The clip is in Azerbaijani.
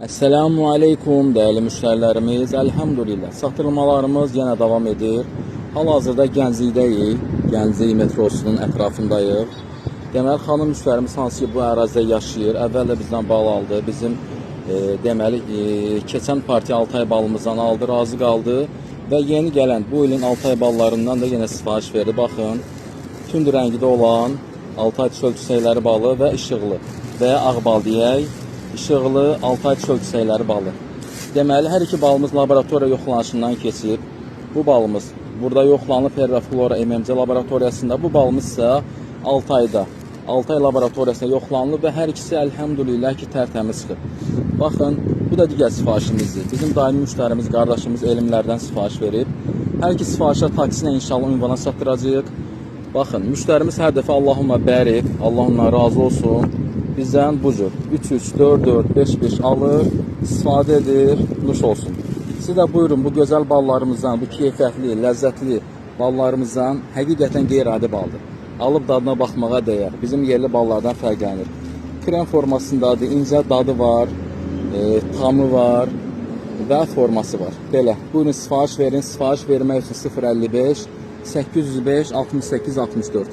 Esselamu aleykum değerli müşterilerimiz. Elhamdülillah. Satılmalarımız yine devam edir. Hal-hazırda Gənclikdəyik. Gənclik metrosunun ətrafındayıq. Deməli, xanım müştərimiz hansı ki bu ərazidə yaşayır. Əvvəl də bizdən bal aldı. Bizim deməli keçən partiya 6 ay balımızdan aldı, razı qaldı. Və yeni gələn bu ilin 6 ay ballarından da yenə sifariş verdi. Baxın, tünd rəngdə olan 6 ay çöl çiçəkləri balı və işıqlı və ya ağ bal deyək. İşıqlı 6 ay çöl çiçəkləri balı. Deməli, hər iki balımız laboratoriya yoxlanışından keçib. Bu balımız burada yoxlanıb Perraflora MMC laboratoriyasında. Bu balımız isə 6 ayda 6 ay laboratoriyasında yoxlanılıb və hər ikisi əlhəmdülillah ki tərtəmiz çıxıb. Baxın, bu da digər sifarişimizdir. Bizim daimi müştərimiz, qardaşımız elmlərdən sifariş verib. Hər iki sifarişə taksinə inşallah ünvana çatdıracağıq. Baxın, müştərimiz hər dəfə Allahümə bərik, Allah ondan razı olsun. Bizdən bu cür 3-3, 4-4, 5-5 alır, istifadə edir, nuş olsun. Siz də buyurun bu gözəl ballarımızdan, bu keyfiyyətli, ləzzətli ballarımızdan həqiqətən qeyri-adi baldır. Alıb dadına baxmağa dəyər. Bizim yerli ballardan fərqlənir. Krem formasındadır, incə dadı var, tamı var və forması var. Belə, buyurun sifariş verin. Sifariş vermək üçün 055 805 68 64.